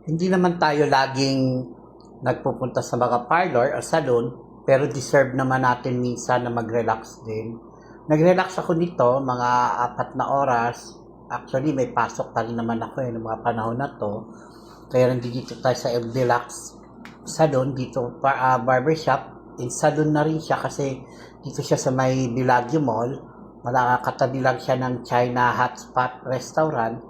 Hindi naman tayo laging nagpupunta sa mga parlor o salon, pero deserve naman natin minsan na mag-relax din. Nag-relax ako nito, mga 4 na oras. Actually, may pasok pa rin naman ako ng mga panahon na to. Kaya nandito tayo sa Deluxe Salon, dito barbershop. In salon na rin siya kasi dito siya sa may Bellagio Mall. Katabi lang siya ng China Hotspot Restaurant.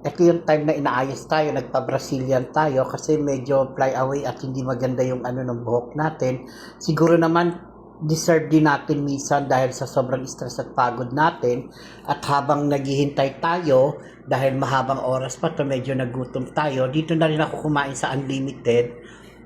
Ito yung time na inaayos tayo, nagpa-Brazilian tayo kasi medyo fly away at hindi maganda yung ng buhok natin. Siguro naman deserve din natin minsan dahil sa sobrang stress at pagod natin, at habang naghihintay tayo dahil mahabang oras pa to, medyo nagutom tayo. Dito na rin ako kumain sa Unlimited.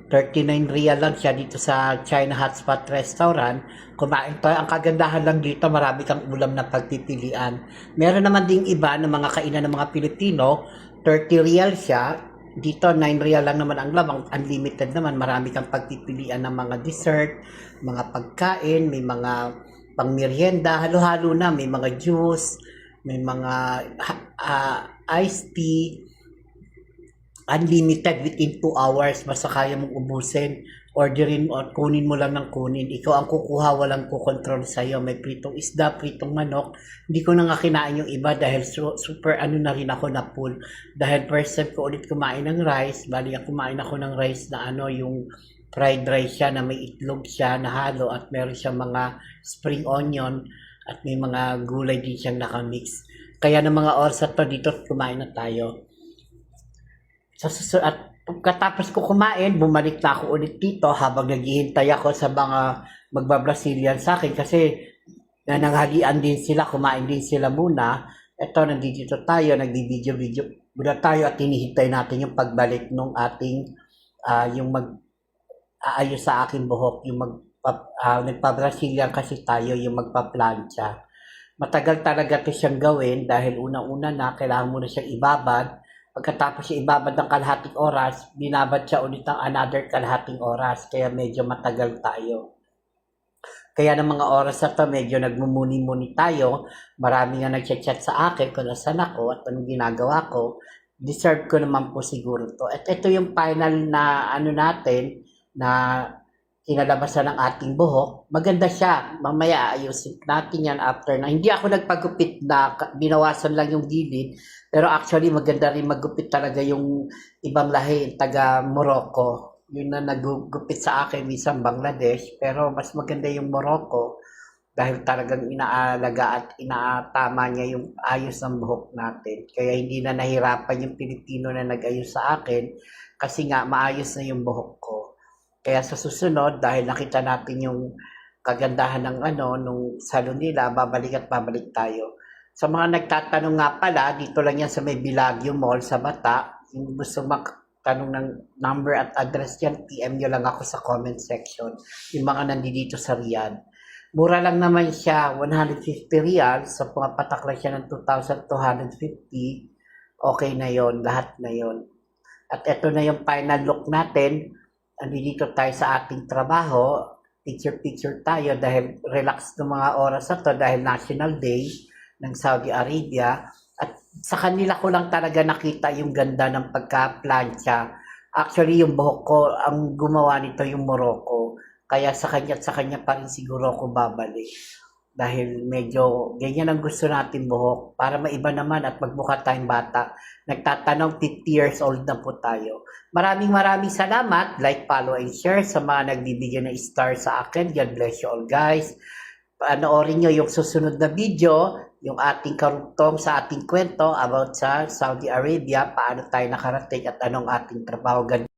39 real lang siya dito sa China Hotspot Restaurant. Kumain tayo. Ang kagandahan lang dito, marami kang ulam na pagpipilian. Meron naman ding iba ng mga kainan ng mga Pilipino, 30 real siya. Dito, 9 real lang naman ang lamang. Unlimited naman, marami kang pagpipilian ng mga dessert, mga pagkain, may mga pangmerienda, halo-halo na, may mga juice, may mga iced tea. Unlimited within 2 hours, basta kaya mong ubusin. Orderin o kunin mo lang ng kunin. Ikaw ang kukuha, walang kukontrol sa'yo. May pritong isda, pritong manok. Hindi ko na nga kinain yung iba dahil super na rin ako na full. Dahil first time ko ulit kumain ng rice. Bali, kumain ako ng rice na yung fried rice siya na may itlog siya na halo at meron siyang mga spring onion at may mga gulay din siyang nakamix. Kaya ng mga oras at to, dito kumain na tayo. At pagkatapos ko kumain, bumalik na ako ulit dito habang naghihintay ako sa mga magba-Brazilian sa akin kasi nananghalian din sila, kumain din sila muna. Ito, nandito tayo, nagbi-video muna tayo at hinihintay natin yung pagbalik nung ating yung mag-aayos sa aking buhok, yung nagpa-Brazilian kasi tayo, yung magpa-plancha. Matagal talaga ito siyang gawin dahil unang-una na kailangan mo na siyang ibabad. Pagkatapos siya ibabad ng kalahating oras, binabad siya ulit ng another kalahating oras. Kaya medyo matagal tayo. Kaya ng mga oras na to, medyo nagmumuni-muni tayo. Marami nga nag-chat sa akin kung nasan ako at anong ginagawa ko. Deserve ko naman po siguro to. At ito yung final na natin na kinalabasan ng ating buhok. Maganda siya. Mamaya ayusin natin yan after na. Hindi ako nagpagupit na binawasan lang yung gilid. Pero actually maganda rin maggupit talaga yung ibang lahi, taga Morocco. Yun na nagugupit sa akin, minsan Bangladesh. Pero mas maganda yung Morocco dahil talagang inaalaga at inaatama niya yung ayos ng buhok natin. Kaya hindi na nahirapan yung Pilipino na nag-ayos sa akin kasi nga maayos na yung buhok ko. Kaya sa susunod, dahil nakita natin yung kagandahan ng nung salon nila, babalik tayo. Sa mga nagtatanong nga pala, dito lang yan sa may Bellagio Mall sa Bata. Yung gusto magtanong ng number at address yan, PM nyo lang ako sa comment section. Yung mga nandito sa Riyadh. Mura lang naman siya, 150 real. So pumapatak lang siya ng 2,250. Okay na yon, lahat na yon. At ito na yung final look natin. Andito tayo sa ating trabaho, picture tayo dahil relax ng mga oras na to dahil National Day ng Saudi Arabia. At sa kanila ko lang talaga nakita yung ganda ng pagka-plancha. Actually, yung buhok ko, ang gumawa nito yung Morocco. Kaya sa kanya pa rin siguro ako babalik. Dahil medyo ganyan ang gusto natin buhok para maiba naman at magmukha tayong bata. Nagtatanong 50 years old na po tayo. Maraming salamat. Like, follow, and share sa mga nagbibigay ng star sa akin. God bless you all guys. Panoorin nyo yung susunod na video, yung ating karugtong sa ating kwento about sa Saudi Arabia, paano tayo nakarating at anong ating trabaho.